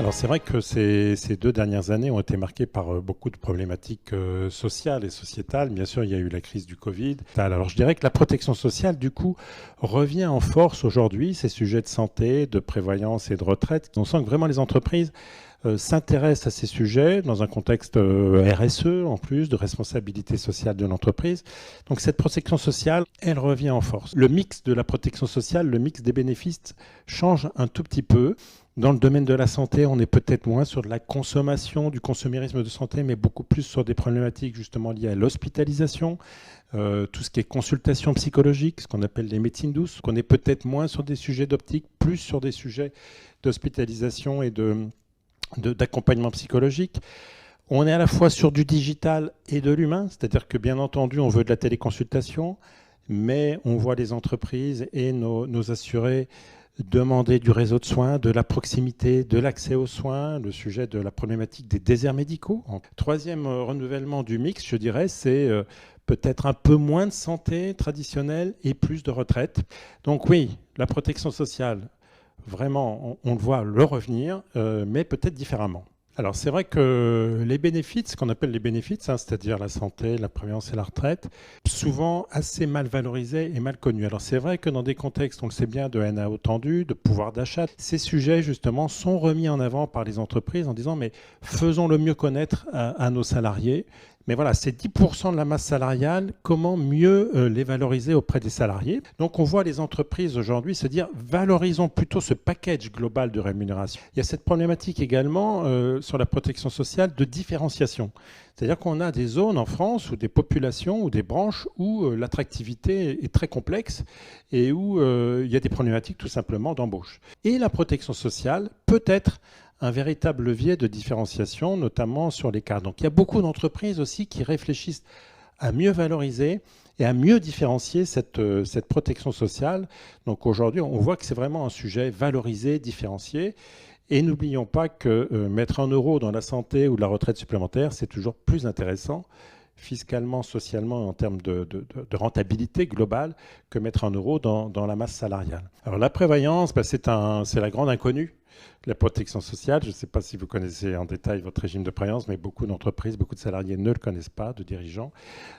Alors c'est vrai que ces 2 dernières années ont été marquées par beaucoup de problématiques sociales et sociétales. Bien sûr, il y a eu la crise du Covid. Alors je dirais que la protection sociale, du coup, revient en force aujourd'hui. Ces sujets de santé, de prévoyance et de retraite, on sent que vraiment les entreprises s'intéressent à ces sujets dans un contexte RSE, en plus, de responsabilité sociale de l'entreprise. Donc cette protection sociale, elle revient en force. Le mix de la protection sociale, le mix des bénéfices change un tout petit peu. Dans le domaine de la santé, on est peut-être moins sur de la consommation, du consumérisme de santé, mais beaucoup plus sur des problématiques justement liées à l'hospitalisation, tout ce qui est consultation psychologique, ce qu'on appelle les médecines douces, qu'on est peut-être moins sur des sujets d'optique, plus sur des sujets d'hospitalisation et d'accompagnement psychologique. On est à la fois sur du digital et de l'humain, c'est-à-dire que bien entendu, on veut de la téléconsultation, mais on voit les entreprises et nos assurés demander du réseau de soins, de la proximité, de l'accès aux soins, le sujet de la problématique des déserts médicaux. Troisième renouvellement du mix, je dirais, c'est peut-être un peu moins de santé traditionnelle et plus de retraite. Donc oui, la protection sociale, vraiment, on le voit le revenir, mais peut-être différemment. Alors c'est vrai que les bénéfices, ce qu'on appelle les bénéfices, c'est-à-dire la santé, la prévoyance et la retraite, souvent assez mal valorisés et mal connus. Alors c'est vrai que dans des contextes, on le sait bien, de NAO tendu, de pouvoir d'achat, ces sujets justement sont remis en avant par les entreprises en disant mais faisons le mieux connaître à nos salariés. Mais voilà, c'est 10% de la masse salariale, comment mieux les valoriser auprès des salariés. Donc on voit les entreprises aujourd'hui se dire valorisons plutôt ce package global de rémunération. Il y a cette problématique également sur la protection sociale de différenciation. C'est-à-dire qu'on a des zones en France ou des populations ou des branches où l'attractivité est très complexe et où il y a des problématiques tout simplement d'embauche. Et la protection sociale peut être un véritable levier de différenciation, notamment sur les cadres. Donc il y a beaucoup d'entreprises aussi qui réfléchissent à mieux valoriser et à mieux différencier cette protection sociale. Donc aujourd'hui, on voit que c'est vraiment un sujet valorisé, différencié. Et n'oublions pas que mettre 1 € dans la santé ou la retraite supplémentaire, c'est toujours plus intéressant fiscalement, socialement, en termes de rentabilité globale, que mettre 1 € dans la masse salariale. Alors la prévoyance, c'est la grande inconnue. La protection sociale, je ne sais pas si vous connaissez en détail votre régime de prévoyance, mais beaucoup d'entreprises, beaucoup de salariés ne le connaissent pas, de dirigeants.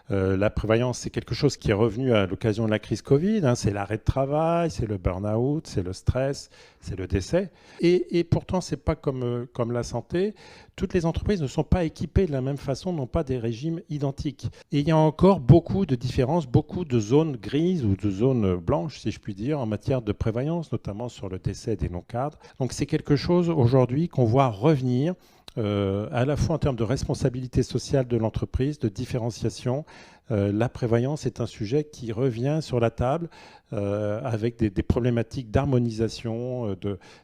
La prévoyance, c'est quelque chose qui est revenu à l'occasion de la crise Covid. C'est l'arrêt de travail, c'est le burn-out, c'est le stress, c'est le décès. Et pourtant, ce n'est pas comme la santé. Toutes les entreprises ne sont pas équipées de la même façon, n'ont pas des régimes identiques. Et il y a encore beaucoup de différences, beaucoup de zones grises ou de zones blanches, si je puis dire, en matière de prévoyance, notamment sur le décès des non-cadres. Donc c'est quelque chose aujourd'hui qu'on voit revenir à la fois en termes de responsabilité sociale de l'entreprise, de différenciation. La prévoyance est un sujet qui revient sur la table avec des problématiques d'harmonisation,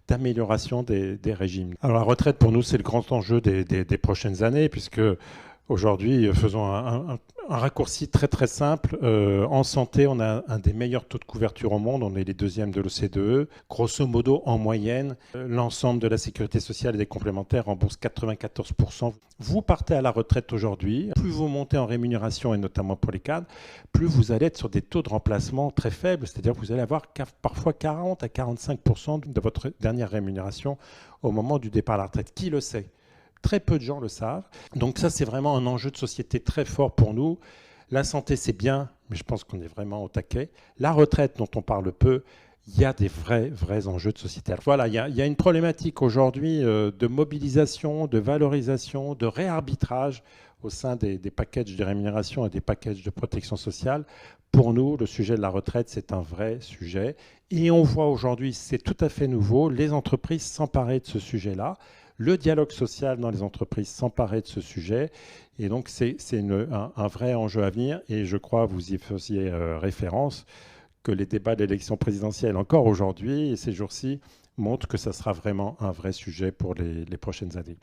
d'amélioration des régimes. Alors la retraite, pour nous, c'est le grand enjeu des prochaines années, puisque aujourd'hui, faisons un raccourci très très simple. En santé, on a un des meilleurs taux de couverture au monde. On est les deuxièmes de l'OCDE. Grosso modo, en moyenne, l'ensemble de la sécurité sociale et des complémentaires rembourse 94%. Vous partez à la retraite aujourd'hui, plus vous montez en rémunération, et notamment pour les cadres, plus vous allez être sur des taux de remplacement très faibles. C'est-à-dire que vous allez avoir parfois 40 à 45% de votre dernière rémunération au moment du départ à la retraite. Qui le sait ? Très peu de gens le savent. Donc ça, c'est vraiment un enjeu de société très fort pour nous. La santé, c'est bien, mais je pense qu'on est vraiment au taquet. La retraite, dont on parle peu, il y a des vrais enjeux de société. Alors voilà, il y a une problématique aujourd'hui de mobilisation, de valorisation, de réarbitrage au sein des packages de rémunération et des packages de protection sociale. Pour nous, le sujet de la retraite, c'est un vrai sujet. Et on voit aujourd'hui, c'est tout à fait nouveau, les entreprises s'emparer de ce sujet-là. Le dialogue social dans les entreprises s'emparer de ce sujet. Et donc, c'est un vrai enjeu à venir. Et je crois, vous y faisiez référence, que les débats d'élection présidentielle, encore aujourd'hui et ces jours-ci, montrent que ça sera vraiment un vrai sujet pour les prochaines années.